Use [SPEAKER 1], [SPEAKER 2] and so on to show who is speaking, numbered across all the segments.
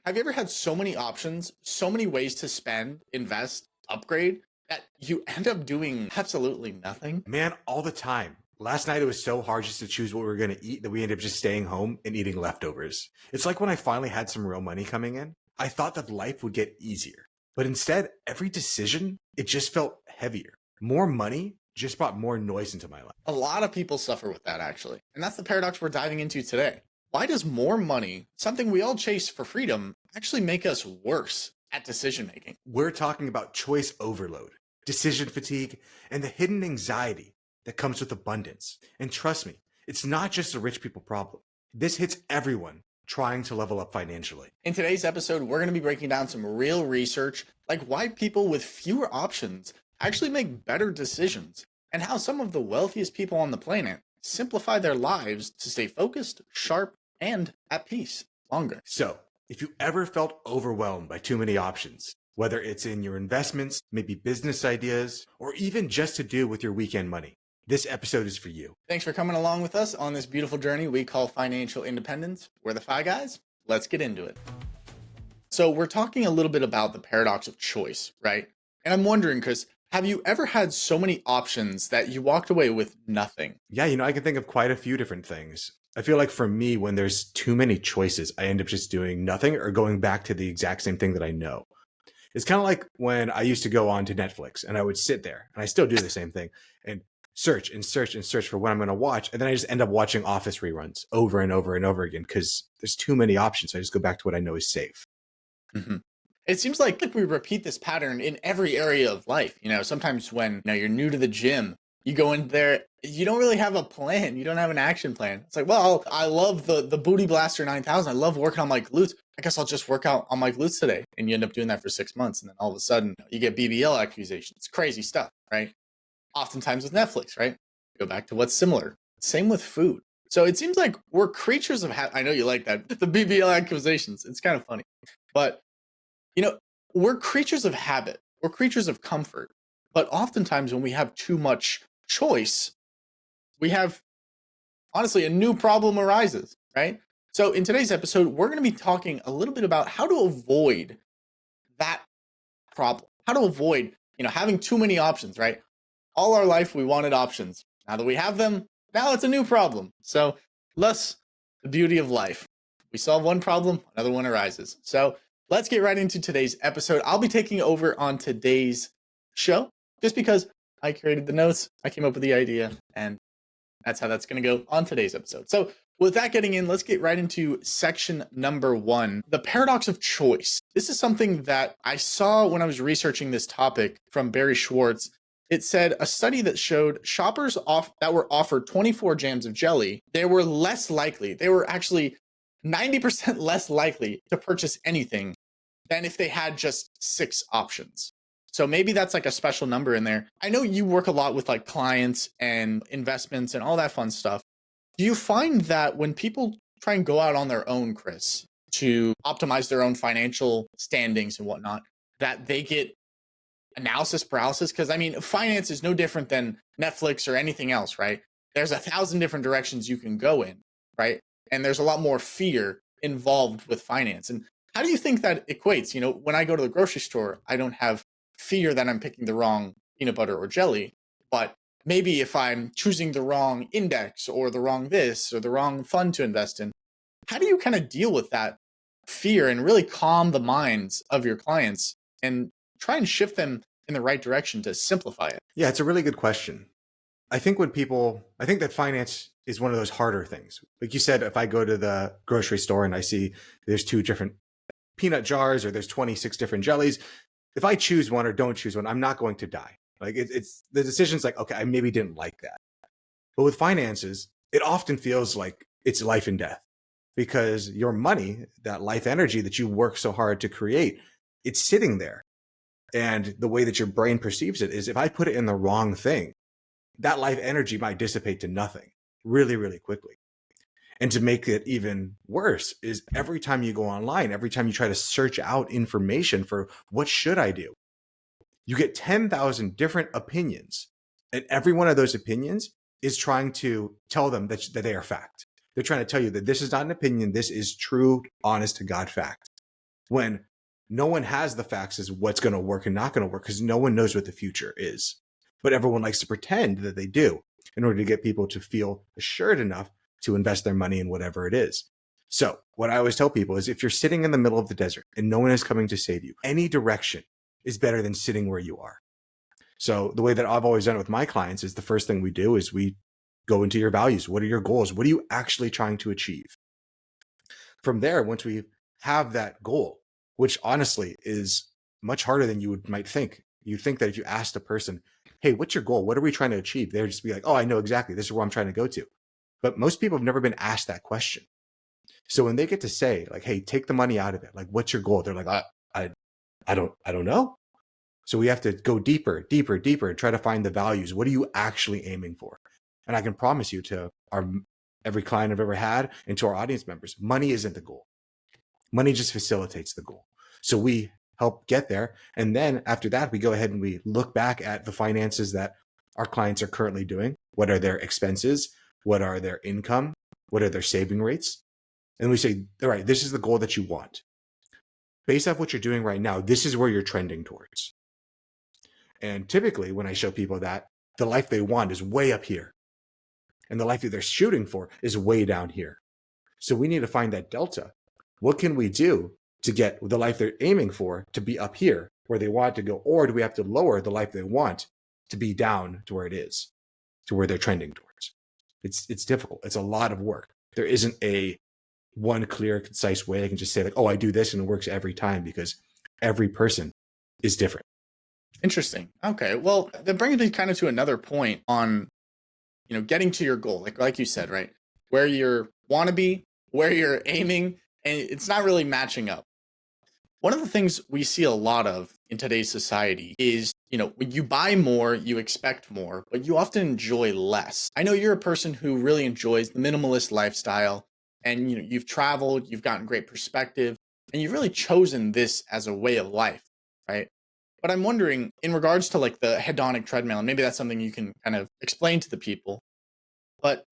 [SPEAKER 1] Have you ever had so many options, so many ways to spend, invest, upgrade that you end up doing absolutely nothing?
[SPEAKER 2] Man, all the time. Last night it was so hard just to choose what we were going to eat that we ended up just staying home and eating leftovers. It's like when I finally had some real money coming in, I thought that life would get easier. But instead, every decision, it just felt heavier. More money just brought more noise into my life.
[SPEAKER 1] A lot of people suffer with that, actually. And that's the paradox we're diving into today. Why does more money, something we all chase for freedom, actually make us worse at decision making?
[SPEAKER 2] We're talking about choice overload, decision fatigue, and the hidden anxiety that comes with abundance. And trust me, it's not just a rich people problem. This hits everyone trying to level up financially.
[SPEAKER 1] In today's episode, we're going to be breaking down some real research, like why people with fewer options actually make better decisions, and how some of the wealthiest people on the planet simplify their lives to stay focused, sharp, and at peace longer.
[SPEAKER 2] So, if you ever felt overwhelmed by too many options, whether it's in your investments, maybe business ideas, or even just to do with your weekend money, this episode is for you.
[SPEAKER 1] Thanks for coming along with us on this beautiful journey we call financial independence. We're the Fi Guys. Let's get into it. So we're talking a little bit about the paradox of choice, right? And I'm wondering, because have you ever had so many options that you walked away with nothing?
[SPEAKER 2] Yeah, I can think of quite a few different things. I feel like for me, when there's too many choices, I end up just doing nothing or going back to the exact same thing that I know. It's kind of like when I used to go on to Netflix and I would sit there, and I still do the same thing, and search and search and search for what I'm going to watch. And then I just end up watching Office reruns over and over and over again because there's too many options. So I just go back to what I know is safe.
[SPEAKER 1] Mhm. It seems like we repeat this pattern in every area of life. Sometimes when you're new to the gym, you go in there, you don't really have a plan. You don't have an action plan. It's like, well, I love the Booty Blaster 9000. I love working on my glutes. I guess I'll just work out on my glutes today. And you end up doing that for 6 months. And then all of a sudden you get BBL accusations. Crazy stuff, right? Oftentimes with Netflix, right? Go back to what's similar. Same with food. So it seems like we're creatures of habit. I know you like that. The BBL accusations. It's kind of funny. But you know, we're creatures of habit. We're creatures of comfort. But oftentimes when we have too much choice, we have, honestly, a new problem arises, right? So in today's episode, we're going to be talking a little bit about how to avoid that problem. How to avoid, having too many options, right? All our life we wanted options. Now that we have them, now it's a new problem. So thus the beauty of life. We solve one problem, another one arises. So let's get right into today's episode. I'll be taking over on today's show just because I created the notes, I came up with the idea, and that's how that's going to go on today's episode. So with that getting in, let's get right into section number 1, the paradox of choice. This is something that I saw when I was researching this topic from Barry Schwartz. It said a study that showed shoppers that were offered 24 jams of jelly, they were actually 90% less likely to purchase anything than if they had just 6 options. So maybe that's like a special number in there. I know you work a lot with like clients and investments and all that fun stuff. Do you find that when people try and go out on their own, Chris, to optimize their own financial standings and whatnot, that they get analysis paralysis? Because I mean, finance is no different than Netflix or anything else, right? There's 1,000 different directions you can go in, right? And there's a lot more fear involved with finance. And how do you think that equates? When I go to the grocery store, I don't have fear that I'm picking the wrong peanut butter or jelly, but maybe if I'm choosing the wrong index or the wrong this or the wrong fund to invest in, how do you kind of deal with that fear and really calm the minds of your clients and try and shift them in the right direction to simplify it?
[SPEAKER 2] Yeah, it's a really good question. I think that finance is one of those harder things. Like you said, if I go to the grocery store and I see there's 2 different peanut jars or there's 26 different jellies, if I choose one or don't choose one, I'm not going to die. Like it's the decision's like, okay, I maybe didn't like that. But with finances, it often feels like it's life and death because your money, that life energy that you work so hard to create, it's sitting there. And the way that your brain perceives it is if I put it in the wrong thing, that life energy might dissipate to nothing really, really quickly. And to make it even worse is every time you go online, every time you try to search out information for what should I do, you get 10,000 different opinions. And every one of those opinions is trying to tell them that they are fact. They're trying to tell you that this is not an opinion. This is true, honest to God fact. when no one has the facts as what's going to work and not going to work, because no one knows what the future is. But everyone likes to pretend that they do in order to get people to feel assured enough to invest their money in whatever it is. So what I always tell people is if you're sitting in the middle of the desert and no one is coming to save you, any direction is better than sitting where you are. So the way that I've always done it with my clients is the first thing we do is we go into your values. What are your goals? What are you actually trying to achieve? From there, once we have that goal, which honestly is much harder than you might think. You think that if you asked a person, hey, what's your goal? What are we trying to achieve? They'd just be like, oh, I know exactly. This is where I'm trying to go to. But most people have never been asked that question. So when they get to say like, hey, take the money out of it. Like, what's your goal? They're like, I don't know. So we have to go deeper, deeper, deeper and try to find the values. What are you actually aiming for? And I can promise you to every client I've ever had and to our audience members, money isn't the goal. Money just facilitates the goal. So we help get there. And then after that, we go ahead and we look back at the finances that our clients are currently doing. What are their expenses? What are their income? What are their saving rates? And we say, all right, this is the goal that you want. Based off what you're doing right now, this is where you're trending towards. And typically when I show people that, the life they want is way up here. And the life that they're shooting for is way down here. So we need to find that delta. What can we do to get the life they're aiming for to be up here where they want to go? Or do we have to lower the life they want to be down to where it is, to where they're trending towards? It's difficult. It's a lot of work. There isn't a one clear, concise way I can just say like, oh, I do this and it works every time, because every person is different.
[SPEAKER 1] Interesting. Okay. Well, that brings me kind of to another point on, getting to your goal. Like you said, right? Where you want to be, where you're aiming, and it's not really matching up. One of the things we see a lot of in today's society is, when you buy more, you expect more, but you often enjoy less. I know you're a person who really enjoys the minimalist lifestyle, and you've traveled, you've gotten great perspective, and you've really chosen this as a way of life, right? But I'm wondering, in regards to like the hedonic treadmill, and maybe that's something you can kind of explain to the people, but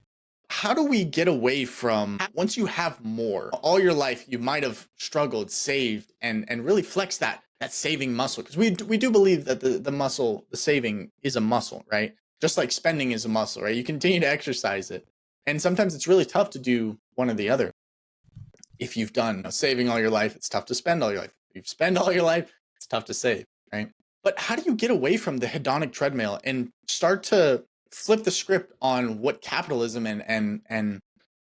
[SPEAKER 1] how do we get away from, once you have more, all your life you might have struggled, saved, and really flex that saving muscle? Because we do believe that the muscle, the saving is a muscle, right? Just like spending is a muscle, right? You continue to exercise it. And sometimes it's really tough to do one or the other. If you've done saving all your life, it's tough to spend all your life. If you spend all your life, it's tough to save, right? But how do you get away from the hedonic treadmill and start to flip the script on what capitalism and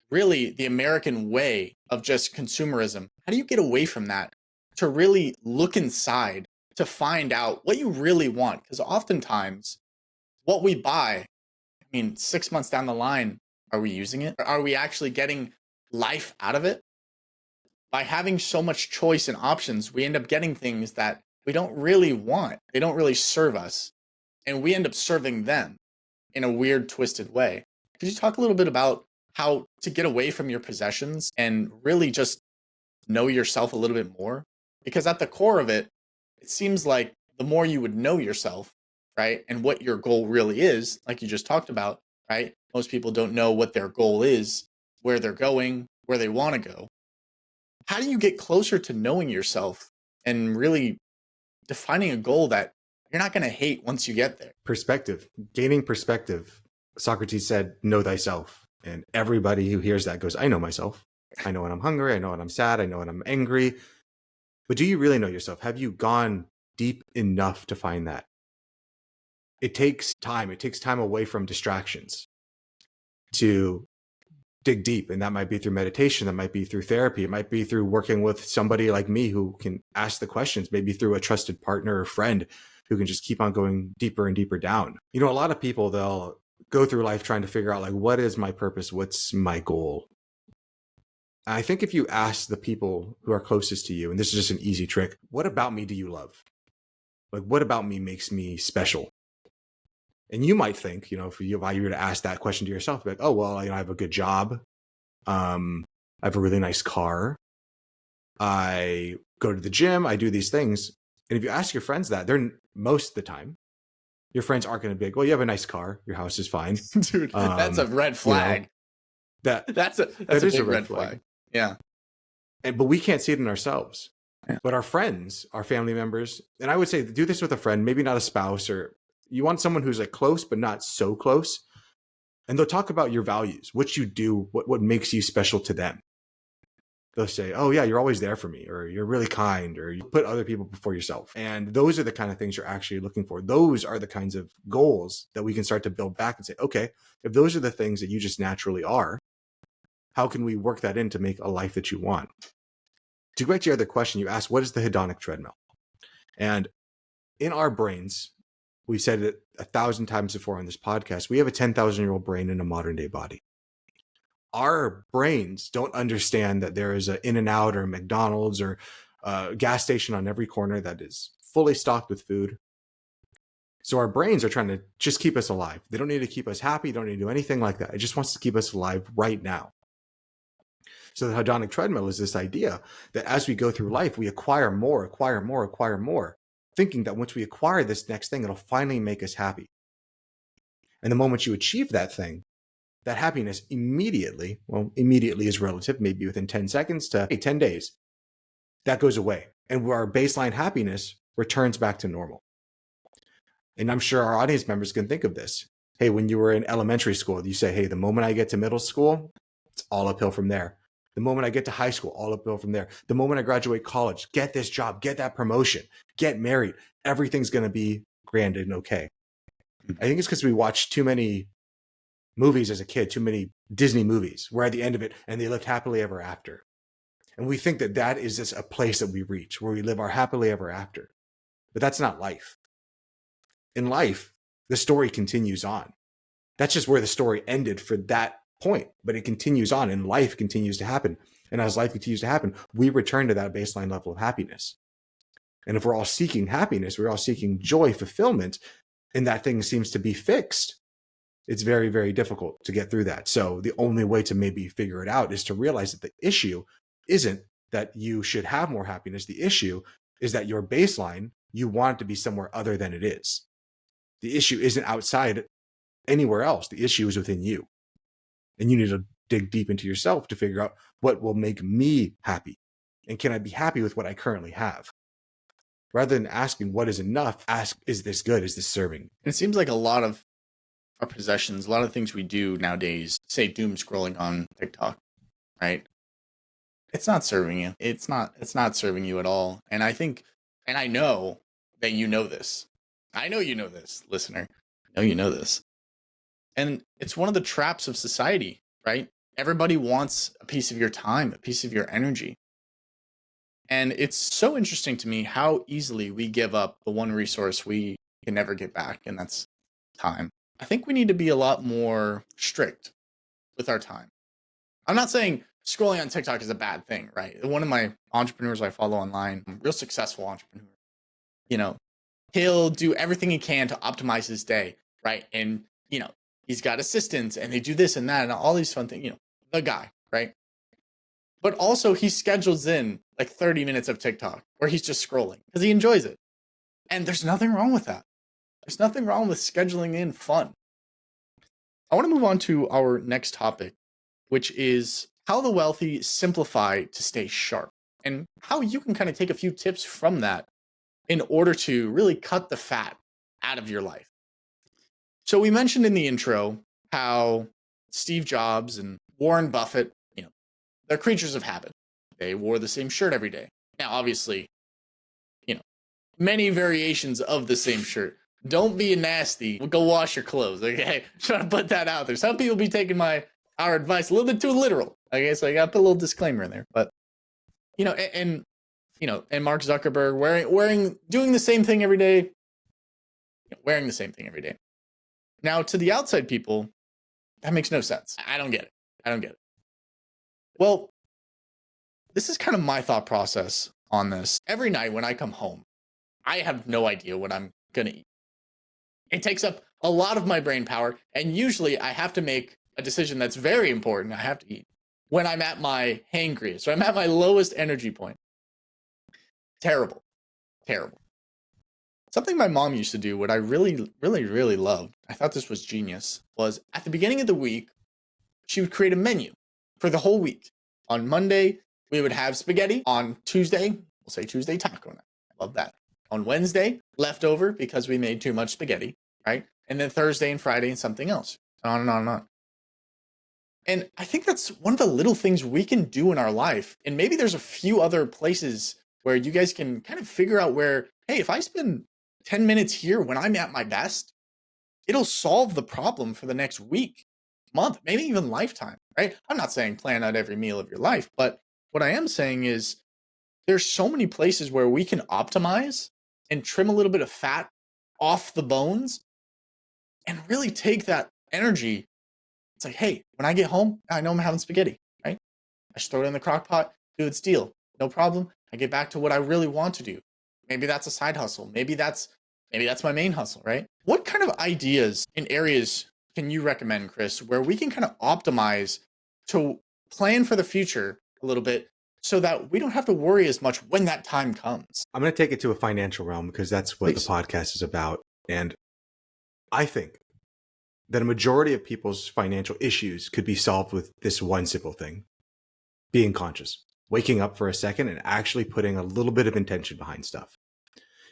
[SPEAKER 1] really the American way of just consumerism? How do you get away from that to really look inside to find out what you really want? Because oftentimes what we buy, 6 months down the line, are we using it? Are we actually getting life out of it? By having so much choice and options, we end up getting things that we don't really want. They don't really serve us. And we end up serving them in a weird, twisted way. Could you talk a little bit about how to get away from your possessions and really just know yourself a little bit more? Because at the core of it, it seems like the more you would know yourself, right, and what your goal really is, like you just talked about, right? Most people don't know what their goal is, where they're going, where they want to go. How do you get closer to knowing yourself and really defining a goal that you're not going to hate once you get there?
[SPEAKER 2] Perspective, gaining perspective. Socrates said, know thyself. And everybody who hears that goes, I know myself. I know when I'm hungry. I know when I'm sad. I know when I'm angry. But do you really know yourself? Have you gone deep enough to find that? It takes time. It takes time away from distractions to dig deep. And that might be through meditation. That might be through therapy. It might be through working with somebody like me who can ask the questions, maybe through a trusted partner or friend who can just keep on going deeper and deeper down. A lot of people, they'll go through life trying to figure out like, what is my purpose? What's my goal? I think if you ask the people who are closest to you, and this is just an easy trick, what about me do you love? Like, what about me makes me special? And you might think, if you were to ask that question to yourself, like, oh, well, I have a good job. I have a really nice car. I go to the gym. I do these things. And if you ask your friends that, they're most of the time, your friends aren't going to be like, well, you have a nice car. Your house is fine.
[SPEAKER 1] Dude, that's a red flag.
[SPEAKER 2] That's
[SPEAKER 1] a big red flag. Yeah.
[SPEAKER 2] But we can't see it in ourselves. But our friends, our family members, and I would say do this with a friend, maybe not a spouse, or you want someone who's like close, but not so close. And they'll talk about your values, what you do, what makes you special to them. They'll say, oh yeah, you're always there for me, or you're really kind, or you put other people before yourself. And those are the kind of things you're actually looking for. Those are the kinds of goals that we can start to build back and say, okay, if those are the things that you just naturally are, how can we work that in to make a life that you want? To go back to your other question, you asked, what is the hedonic treadmill? And in our brains, we've said it 1,000 times before on this podcast, we have a 10,000-year-old brain in a modern day body. Our brains don't understand that there is an In-N-Out or a McDonald's or a gas station on every corner that is fully stocked with food. So our brains are trying to just keep us alive. They don't need to keep us happy. They don't need to do anything like that. It just wants to keep us alive right now. So the hedonic treadmill is this idea that as we go through life, we acquire more, thinking that once we acquire this next thing, it'll finally make us happy. And the moment you achieve that thing, that happiness immediately is relative, maybe within 10 seconds to 10 days, that goes away. And our baseline happiness returns back to normal. And I'm sure our audience members can think of this. Hey, when you were in elementary school, you say, hey, the moment I get to middle school, it's all uphill from there. The moment I get to high school, all uphill from there. The moment I graduate college, get this job, get that promotion, get married, everything's going to be grand and okay. I think it's because we watched too many movies as a kid, too many Disney movies, where at the end of it, and they lived happily ever after. And we think that that is just a place that we reach, where we live our happily ever after. But that's not life. In life, the story continues on. That's just where the story ended for that point, but it continues on and life continues to happen. And as life continues to happen, we return to that baseline level of happiness. And if we're all seeking happiness, we're all seeking joy, fulfillment, and that thing seems to be fixed, it's very, very difficult to get through that. So the only way to maybe figure it out is to realize that the issue isn't that you should have more happiness. The issue is that your baseline, you want it to be somewhere other than it is. The issue isn't outside anywhere else. The issue is within you. And you need to dig deep into yourself to figure out what will make me happy. And can I be happy with what I currently have? Rather than asking what is enough, ask, is this good? Is this serving?
[SPEAKER 1] And it seems like a lot of our possessions, a lot of things we do nowadays, say doom scrolling on TikTok, right? It's not serving you. It's not serving you at all. And I think, and I know that you know this. I know you know this, listener. I know you know this. And it's one of the traps of society, right? Everybody wants a piece of your time, a piece of your energy. And it's so interesting to me how easily we give up the one resource we can never get back, and that's time. I think we need to be a lot more strict with our time. I'm not saying scrolling on TikTok is a bad thing, right? One of my entrepreneurs I follow online, real successful entrepreneur, he'll do everything he can to optimize his day, right? And, he's got assistants and they do this and that and all these fun things, the guy, right? But also he schedules in like 30 minutes of TikTok where he's just scrolling because he enjoys it. And there's nothing wrong with that. There's nothing wrong with scheduling in fun. I want to move on to our next topic, which is how the wealthy simplify to stay sharp and how you can kind of take a few tips from that in order to really cut the fat out of your life. So we mentioned in the intro how Steve Jobs and Warren Buffett, they're creatures of habit. They wore the same shirt every day. Now, obviously, many variations of the same shirt. Don't be nasty. Go wash your clothes. Okay, trying to put that out there. Some people be taking our advice a little bit too literal. Okay, so I got to put a little disclaimer in there. But and Mark Zuckerberg doing the same thing every day. Wearing the same thing every day. Now, to the outside people, that makes no sense. I don't get it. Well, this is kind of my thought process on this. Every night when I come home, I have no idea what I'm going to eat. It takes up a lot of my brain power, and usually I have to make a decision that's very important. I have to eat when I'm at my hangriest, so I'm at my lowest energy point. Terrible. Something my mom used to do, what I really, really, really loved, I thought this was genius, was at the beginning of the week, she would create a menu for the whole week. On Monday, we would have spaghetti. On Tuesday, We'll say Tuesday taco night. I love that. On Wednesday, leftover because we made too much spaghetti, right? And then Thursday and Friday and something else. On and on and on. And I think that's one of the little things we can do in our life. And maybe there's a few other places where you guys can kind of figure out where, hey, if I spend 10 minutes here when I'm at my best, it'll solve the problem for the next week, month, maybe even lifetime, right? I'm not saying plan out every meal of your life, but what I am saying is there's so many places where we can optimize and trim a little bit of fat off the bones and really take that energy. It's like, hey, when I get home, I know I'm having spaghetti, right? I just throw it in the crock pot, do its deal, no problem. I get back to what I really want to do. Maybe that's a side hustle. Maybe that's my main hustle, right? What kind of ideas and areas can you recommend, Chris, where we can kind of optimize to plan for the future a little bit so that we don't have to worry as much when that time comes?
[SPEAKER 2] I'm going to take it to a financial realm because that's what
[SPEAKER 1] Please.
[SPEAKER 2] the podcast is about. And I think that a majority of people's financial issues could be solved with this one simple thing: being conscious, waking up for a second and actually putting a little bit of intention behind stuff.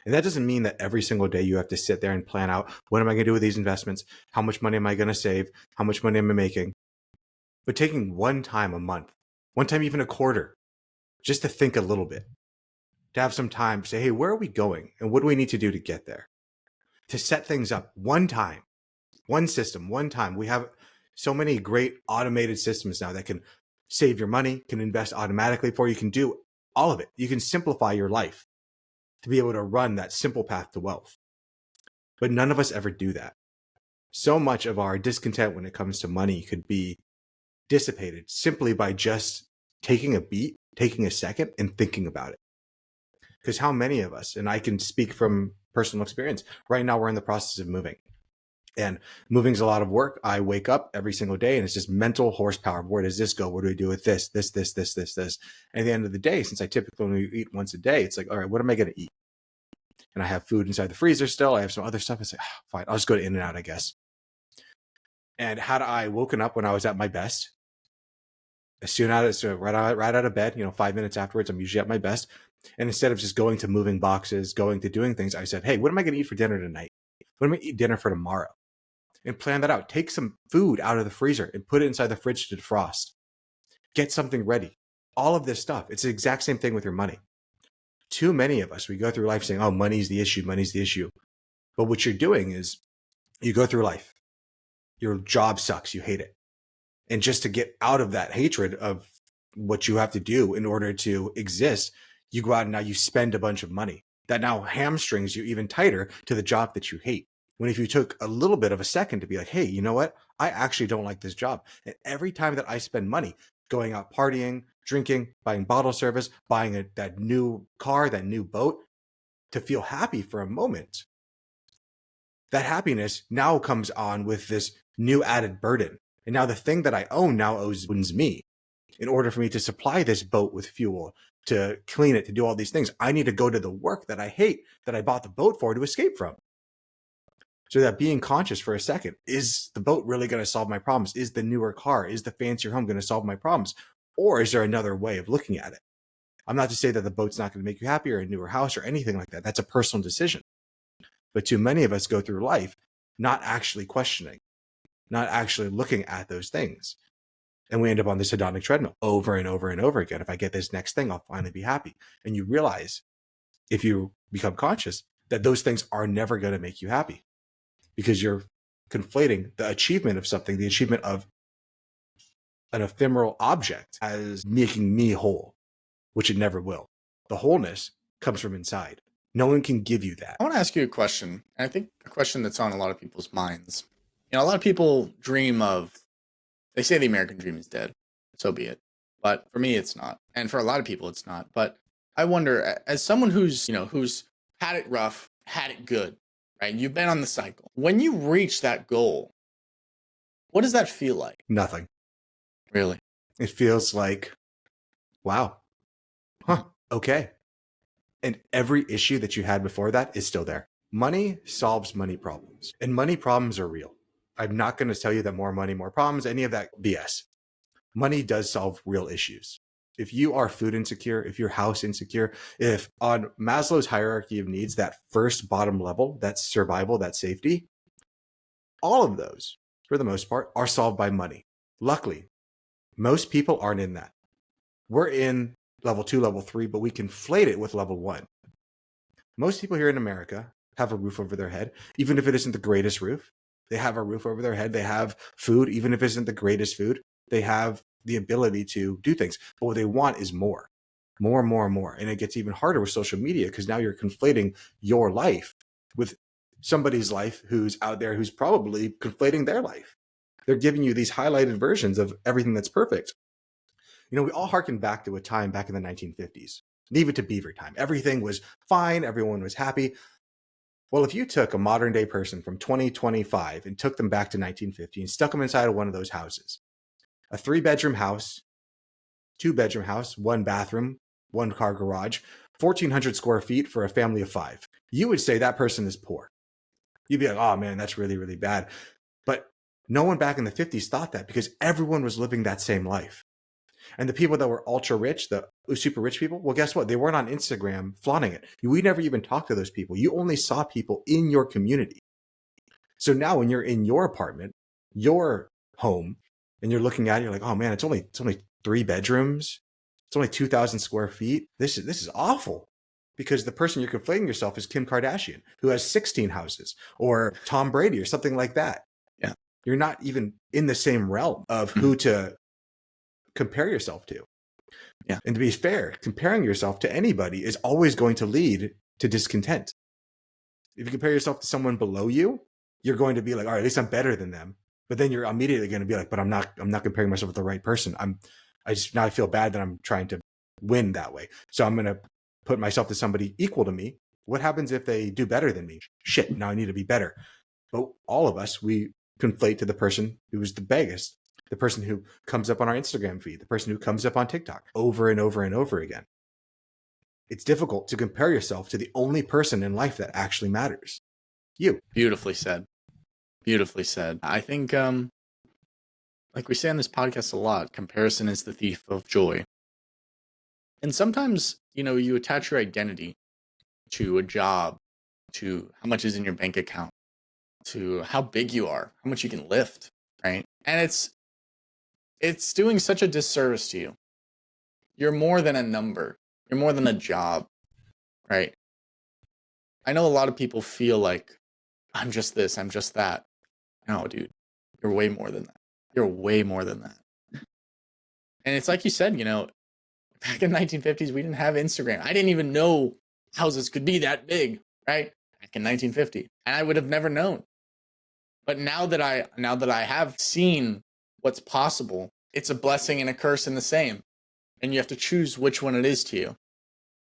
[SPEAKER 2] And that doesn't mean that every single day you have to sit there and plan out, what am I going to do with these investments? How much money am I going to save? How much money am I making? But taking one time a month, one time even a quarter, just to think a little bit, to have some time to say, hey, where are we going? And what do we need to do to get there? To set things up one time, one system, one time. We have so many great automated systems now that can save your money, can invest automatically for you, can do all of it. You can simplify your life to be able to run that simple path to wealth. But none of us ever do that. So much of our discontent when it comes to money could be dissipated simply by just taking a beat, taking a second and thinking about it. Because how many of us, and I can speak from personal experience, right now we're in the process of moving. And moving is a lot of work. I wake up every single day and it's just mental horsepower. Where does this go? What do we do with this? And at the end of the day, since I typically only eat once a day, it's like, all right, what am I going to eat? And I have food inside the freezer still. I have some other stuff. I say, fine, I'll just go to In-N-Out, I guess. And had I woken up when I was at my best, as soon as right out of bed, 5 minutes afterwards, I'm usually at my best. And instead of just going to moving boxes, going to doing things, I said, hey, what am I going to eat for dinner tonight? What am I going to eat dinner for tomorrow? And plan that out. Take some food out of the freezer and put it inside the fridge to defrost. Get something ready. All of this stuff. It's the exact same thing with your money. Too many of us, we go through life saying, oh, money's the issue, money's the issue. But what you're doing is you go through life. Your job sucks. You hate it. And just to get out of that hatred of what you have to do in order to exist, you go out and now you spend a bunch of money that now hamstrings you even tighter to the job that you hate. When if you took a little bit of a second to be like, hey, you know what? I actually don't like this job. And every time that I spend money going out partying, drinking, buying bottle service, buying that new car, that new boat, to feel happy for a moment, that happiness now comes on with this new added burden. And now the thing that I own now owes me. In order for me to supply this boat with fuel, to clean it, to do all these things, I need to go to the work that I hate, that I bought the boat for, to escape from. So that being conscious for a second, is the boat really going to solve my problems? Is the newer car, is the fancier home going to solve my problems? Or is there another way of looking at it? I'm not to say that the boat's not going to make you happy or a newer house or anything like that. That's a personal decision. But too many of us go through life not actually questioning, not actually looking at those things. And we end up on this hedonic treadmill over and over and over again. If I get this next thing, I'll finally be happy. And you realize, if you become conscious, that those things are never going to make you happy, because you're conflating the achievement of something, the achievement of an ephemeral object, as making me whole, which it never will. The wholeness comes from inside. No one can give you that.
[SPEAKER 1] I want to ask you a question, and I think a question that's on a lot of people's minds. A lot of people dream of, they say the American dream is dead. So be it. But for me, it's not. And for a lot of people, it's not. But I wonder, as someone who's had it rough, had it good, right? You've been on the cycle. When you reach that goal, what does that feel like?
[SPEAKER 2] Nothing.
[SPEAKER 1] Really?
[SPEAKER 2] It feels like, wow. Okay. And every issue that you had before that is still there. Money solves money problems. And money problems are real. I'm not going to tell you that more money, more problems, any of that BS. Money does solve real issues. If you are food insecure, if you're house insecure, if on Maslow's hierarchy of needs, that first bottom level, that's survival, that's safety, all of those, for the most part, are solved by money. Luckily, most people aren't in that. We're in level 2, level 3, but we conflate it with level 1. Most people here in America have a roof over their head, even if it isn't the greatest roof. They have a roof over their head. They have food, even if it isn't the greatest food. They have the ability to do things. But what they want is more, more, more, more. And it gets even harder with social media because now you're conflating your life with somebody's life who's out there who's probably conflating their life. They're giving you these highlighted versions of everything that's perfect. You know, we all harken back to a time back in the 1950s. Leave it to Beaver time. Everything was fine. Everyone was happy. Well, if you took a modern day person from 2025 and took them back to 1950 and stuck them inside of one of those houses, a 3-bedroom house, 2-bedroom house, 1 bathroom, 1 car garage, 1,400 square feet for a family of 5, you would say that person is poor. You'd be like, oh man, that's really, really bad. But no one back in the 50s thought that because everyone was living that same life. And the people that were ultra rich, the super rich people, well, guess what? They weren't on Instagram flaunting it. We never even talked to those people. You only saw people in your community. So now when you're in your apartment, your home, and you're looking at it, you're like, oh man, it's only 3 bedrooms. It's only 2,000 square feet. This is awful. Because the person you're conflating yourself is Kim Kardashian, who has 16 houses, or Tom Brady or something like that.
[SPEAKER 1] Yeah.
[SPEAKER 2] You're not even in the same realm of who to compare yourself to.
[SPEAKER 1] Yeah.
[SPEAKER 2] And to be fair, comparing yourself to anybody is always going to lead to discontent. If you compare yourself to someone below you, you're going to be like, all right, at least I'm better than them. But then you're immediately going to be like, but I'm not comparing myself with the right person. I feel bad that I'm trying to win that way. So I'm going to put myself to somebody equal to me. What happens if they do better than me? Shit, now I need to be better. But all of us, we conflate to the person who is the biggest, the person who comes up on our Instagram feed, the person who comes up on TikTok over and over and over again. It's difficult to compare yourself to the only person in life that actually matters. You.
[SPEAKER 1] Beautifully said. Beautifully said. I think, like we say on this podcast a lot, comparison is the thief of joy. And sometimes, you attach your identity to a job, to how much is in your bank account, to how big you are, how much you can lift, right? And it's doing such a disservice to you. You're more than a number. You're more than a job, right? I know a lot of people feel like, I'm just this, I'm just that. No, dude, you're way more than that. You're way more than that. And it's like you said, back in the 1950s, we didn't have Instagram. I didn't even know houses could be that big, right? Back in 1950. And I would have never known. But now that I have seen what's possible, it's a blessing and a curse in the same. And you have to choose which one it is to you.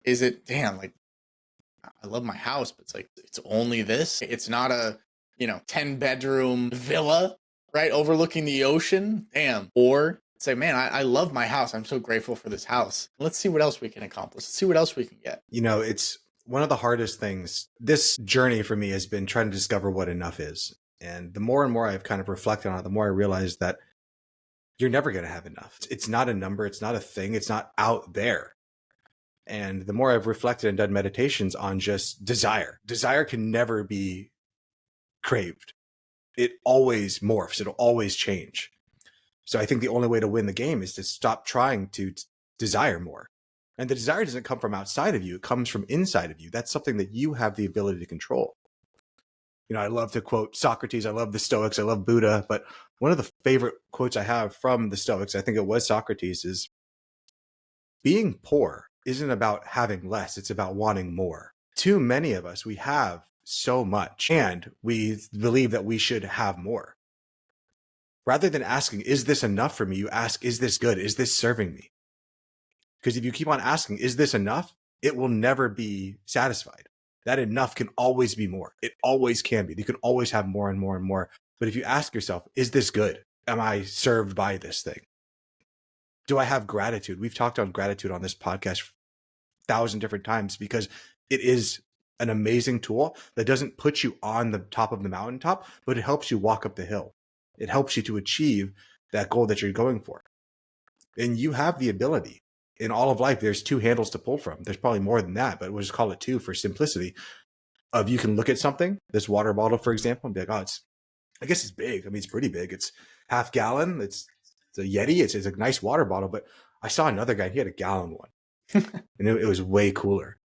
[SPEAKER 1] Is it, damn, like, I love my house, but it's like, it's only this? It's not a, 10-bedroom villa, right? Overlooking the ocean. Damn. Or say, man, I love my house. I'm so grateful for this house. Let's see what else we can accomplish. Let's see what else we can get.
[SPEAKER 2] It's one of the hardest things. This journey for me has been trying to discover what enough is. And the more and more I've kind of reflected on it, the more I realize that you're never going to have enough. It's not a number. It's not a thing. It's not out there. And the more I've reflected and done meditations on just desire can never be craved. It always morphs. It'll always change. So I think the only way to win the game is to stop trying to desire more. And the desire doesn't come from outside of you. It comes from inside of you. That's something that you have the ability to control. I love to quote Socrates. I love the Stoics. I love Buddha. But one of the favorite quotes I have from the Stoics, I think it was Socrates, is being poor isn't about having less. It's about wanting more. Too many of us, we have so much and we believe that we should have more. Rather than asking, is this enough for me? You ask, is this good? Is this serving me? Because if you keep on asking, is this enough? It will never be satisfied. That enough can always be more. It always can be. You can always have more and more and more. But if you ask yourself, is this good? Am I served by this thing? Do I have gratitude? We've talked on gratitude on this podcast 1,000 different times because it is an amazing tool that doesn't put you on the top of the mountaintop, but it helps you walk up the hill. It helps you to achieve that goal that you're going for. And you have the ability. in all of life, there's two handles to pull from. There's probably more than that, but we'll just call it two for simplicity. Of you can look at something, this water bottle, for example, and be like, oh, I guess it's big. I mean, it's pretty big. It's half gallon. It's a Yeti. It's a nice water bottle. But I saw another guy, he had a gallon one. And it was way cooler.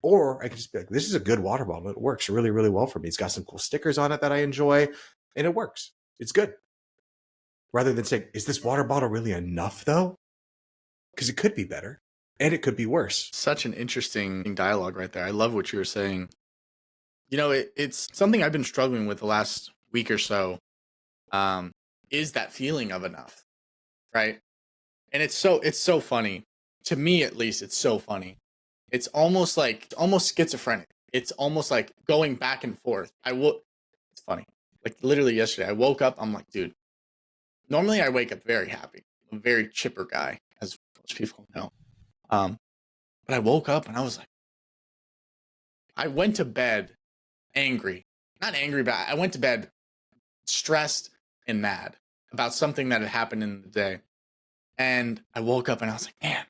[SPEAKER 2] Or I could just be like, this is a good water bottle. It works really, really well for me. It's got some cool stickers on it that I enjoy, and it works. It's good. Rather than saying, is this water bottle really enough, though? Because it could be better, and it could be worse.
[SPEAKER 1] Such an interesting dialogue right there. I love what you were saying. You know, it's something I've been struggling with the last week or so, is that feeling of enough, right? And it's so funny. To me, at least, it's so funny. It's almost schizophrenic. It's almost like going back and forth. It's funny. Like literally yesterday, I woke up, I'm like, dude, normally I wake up very happy. I'm a very chipper guy, as most people know. But I woke up and I was like, I went to bed angry. Not angry, but I went to bed stressed and mad about something that had happened in the day. And I woke up and I was like, man,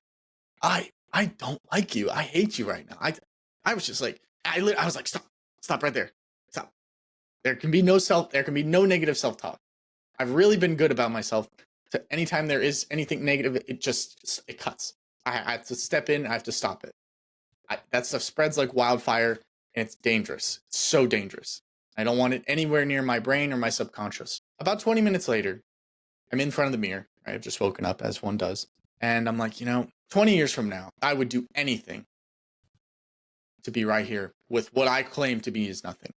[SPEAKER 1] I don't like you. I hate you right now. I was just like, I was like, stop right there. Stop. There can be no negative self-talk. I've really been good about myself. Anytime there is anything negative, it cuts. I have to step in. I have to stop it. That stuff spreads like wildfire, and it's dangerous. It's so dangerous. I don't want it anywhere near my brain or my subconscious. About 20 minutes later, I'm in front of the mirror. I've just woken up, as one does. And I'm like, 20 years from now, I would do anything to be right here with what I claim to be is nothing.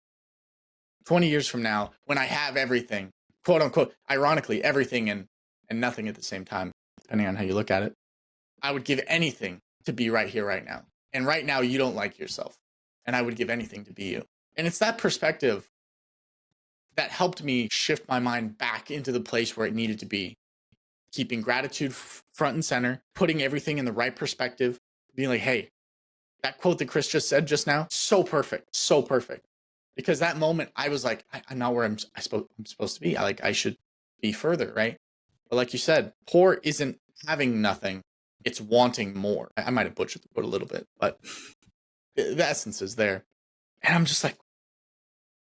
[SPEAKER 1] 20 years from now, when I have everything, quote unquote, ironically, everything and nothing at the same time, depending on how you look at it, I would give anything to be right here, right now. And right now, you don't like yourself. And I would give anything to be you. And it's that perspective that helped me shift my mind back into the place where it needed to be. Keeping gratitude front and center, putting everything in the right perspective, being like, hey, that quote that Chris just said just now, so perfect. Because that moment, I was like, I'm not where I'm supposed to be. I should be further, right? But like you said, poor isn't having nothing. It's wanting more. I might have butchered the quote a little bit, but the essence is there. And I'm just like,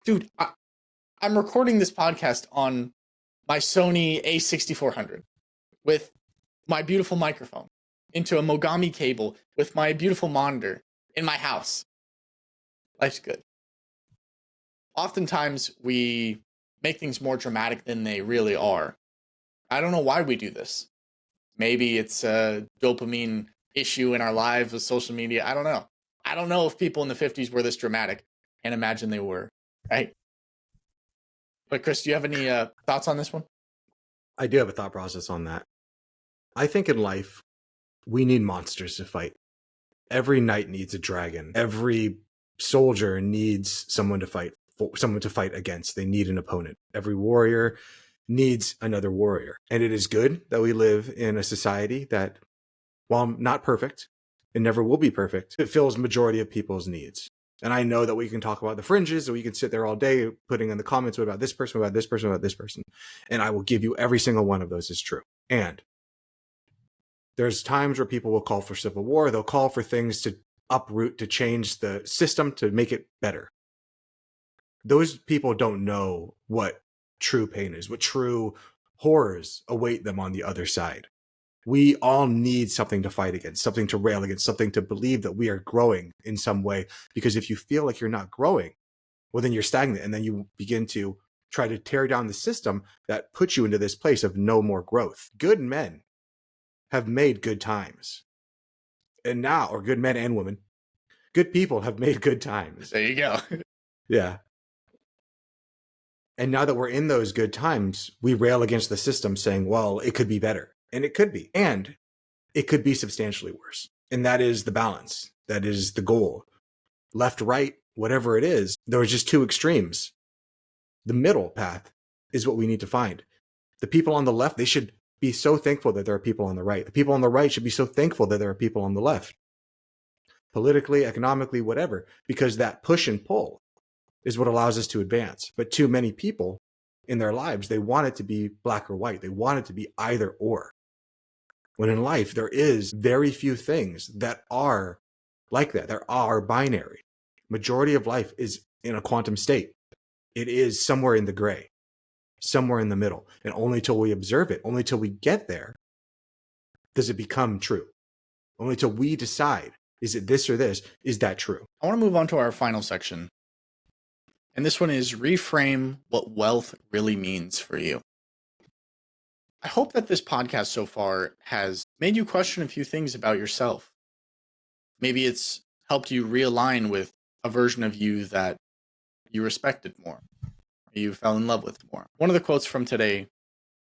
[SPEAKER 1] dude, I'm recording this podcast on my Sony A6400 with my beautiful microphone into a Mogami cable with my beautiful monitor in my house. Life's good. Oftentimes, we make things more dramatic than they really are. I don't know why we do this. Maybe it's a dopamine issue in our lives with social media. I don't know. I don't know if people in the 50s were this dramatic. Can't imagine they were, right? But Chris, do you have any thoughts on this one?
[SPEAKER 2] I do have a thought process on that. I think in life, we need monsters to fight. Every knight needs a dragon. Every soldier needs someone to fight against. They need an opponent. Every warrior needs another warrior. And it is good that we live in a society that, while not perfect, and never will be perfect, it fills majority of people's needs. And I know that we can talk about the fringes, and we can sit there all day putting in the comments about this person, about this person, about this person. And I will give you every single one of those is true. And there's times where people will call for civil war. They'll call for things to uproot, to change the system, to make it better. Those people don't know what true pain is, what true horrors await them on the other side. We all need something to fight against, something to rail against, something to believe that we are growing in some way. Because if you feel like you're not growing, well, then you're stagnant. And then you begin to try to tear down the system that puts you into this place of no more growth. Good men have made good times. And now, or good men and women, good people have made good times.
[SPEAKER 1] There you go.
[SPEAKER 2] Yeah. And now that we're in those good times, we rail against the system saying, well, it could be better. And it could be. And it could be substantially worse. And that is the balance. That is the goal. Left, right, whatever it is, there are just two extremes. The middle path is what we need to find. The people on the left, they should be so thankful that there are people on the right. The people on the right should be so thankful that there are people on the left. Politically, economically, whatever. Because that push and pull is what allows us to advance. But too many people in their lives, they want it to be black or white. They want it to be either or. When in life, there is very few things that are like that. There are binary. Majority of life is in a quantum state. It is somewhere in the gray, somewhere in the middle. And only till we observe it, only till we get there, does it become true. Only till we decide, is it this or this? Is that true?
[SPEAKER 1] I want to move on to our final section. And this one is reframe what wealth really means for you. I hope that this podcast so far has made you question a few things about yourself. Maybe it's helped you realign with a version of you that you respected more, or you fell in love with more. One of the quotes from today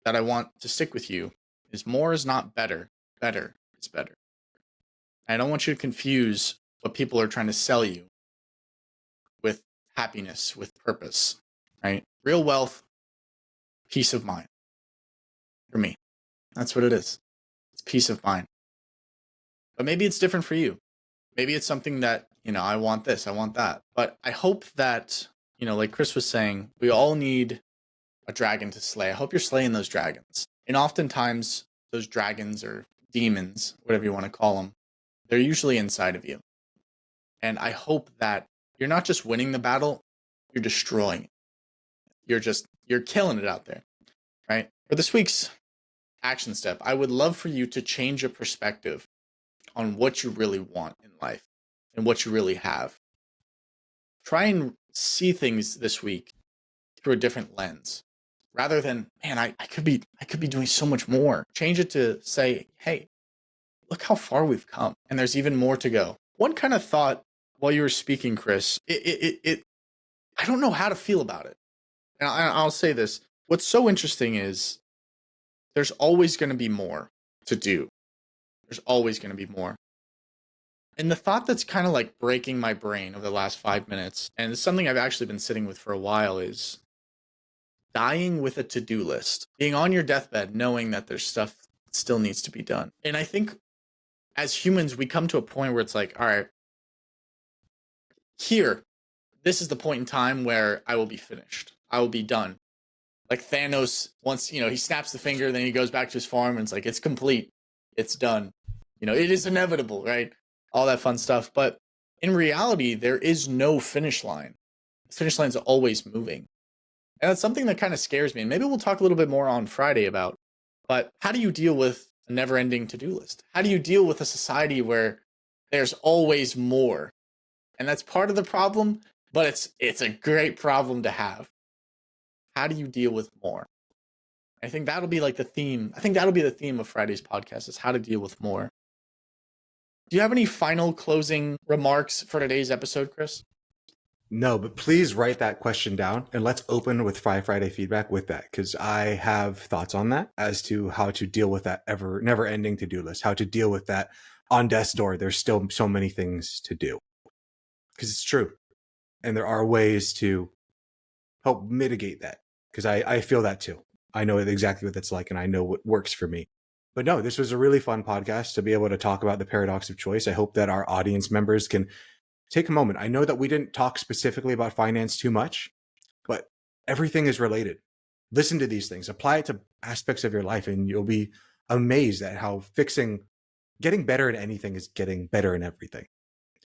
[SPEAKER 1] that I want to stick with you is more is not better, better is better. I don't want you to confuse what people are trying to sell you with happiness, with purpose, right? Real wealth, peace of mind. For me, that's what it is. It's peace of mind. But maybe it's different for you. Maybe it's something that, I want this, I want that. But I hope that, like Chris was saying, we all need a dragon to slay. I hope you're slaying those dragons. And oftentimes, those dragons or demons, whatever you want to call them, they're usually inside of you. And I hope that you're not just winning the battle, you're destroying it. You're killing it out there, right? For this week's action step, I would love for you to change your perspective on what you really want in life and what you really have. Try and see things this week through a different lens. Rather than, man, I could be doing so much more. Change it to say, hey, look how far we've come. And there's even more to go. One kind of thought while you were speaking, Chris, I don't know how to feel about it. And I'll say this. What's so interesting is there's always going to be more to do. There's always going to be more. And the thought that's kind of like breaking my brain over the last 5 minutes, and it's something I've actually been sitting with for a while, is dying with a to-do list. Being on your deathbed knowing that there's stuff that still needs to be done. And I think as humans, we come to a point where it's like, all right, this is the point in time where I will be finished. I will be done. Like Thanos, once, he snaps the finger, then he goes back to his farm and it's like, it's complete. It's done. It is inevitable, right? All that fun stuff. But in reality, there is no finish line. The finish line is always moving. And that's something that kind of scares me. And maybe we'll talk a little bit more on Friday about, but how do you deal with a never-ending to-do list? How do you deal with a society where there's always more? And that's part of the problem, but it's a great problem to have. How do you deal with more? I think that'll be like the theme. I think that'll be the theme of Friday's podcast, is how to deal with more. Do you have any final closing remarks for today's episode, Chris?
[SPEAKER 2] No, but please write that question down and let's open with Friday feedback with that, because I have thoughts on that as to how to deal with that never ending to-do list, how to deal with that on death's door. There's still so many things to do, because it's true. And there are ways to help mitigate that, because I feel that too. I know exactly what that's like, and I know what works for me. But no, this was a really fun podcast to be able to talk about the paradox of choice. I hope that our audience members can take a moment. I know that we didn't talk specifically about finance too much, but everything is related. Listen to these things, apply it to aspects of your life, and you'll be amazed at how getting better at anything is getting better in everything.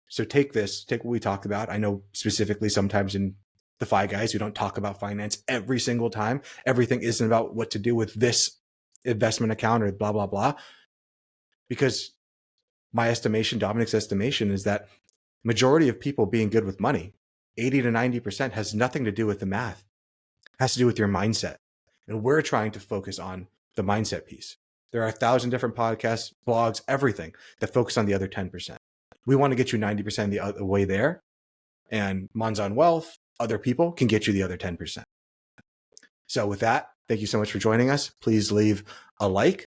[SPEAKER 2] So take what we talked about. I know specifically sometimes in the Fi Guys, we don't talk about finance every single time. Everything isn't about what to do with this investment account or blah, blah, blah. Because my estimation, Dominic's estimation, is that majority of people being good with money, 80 to 90%, has nothing to do with the math. It has to do with your mindset. And we're trying to focus on the mindset piece. There are 1,000 different podcasts, blogs, everything that focus on the other 10%. We want to get you 90% the other way there. And Monzon Wealth, other people can get you the other 10%. So with that, thank you so much for joining us. Please leave a like.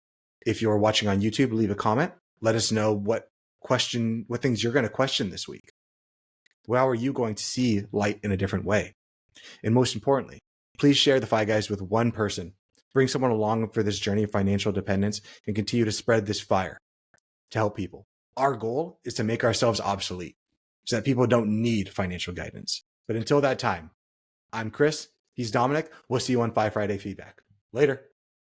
[SPEAKER 2] If you're watching on YouTube, leave a comment. Let us know what things you're going to question this week. How are you going to see light in a different way? And most importantly, please share the Fi Guys with one person. Bring someone along for this journey of financial dependence and continue to spread this fire to help people. Our goal is to make ourselves obsolete so that people don't need financial guidance. But until that time, I'm Chris. He's Dominic. We'll see you on Friday Feedback. Later.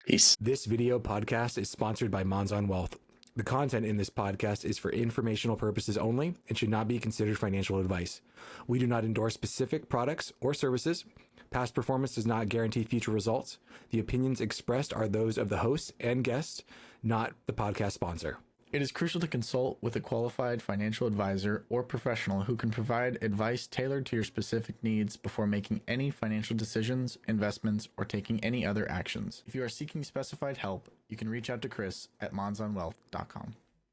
[SPEAKER 1] Peace.
[SPEAKER 3] This video podcast is sponsored by Monzon Wealth. The content in this podcast is for informational purposes only and should not be considered financial advice. We do not endorse specific products or services. Past performance does not guarantee future results. The opinions expressed are those of the host and guests, not the podcast sponsor.
[SPEAKER 1] It is crucial to consult with a qualified financial advisor or professional who can provide advice tailored to your specific needs before making any financial decisions, investments, or taking any other actions. If you are seeking specified help, you can reach out to Chris at monzonwealth.com.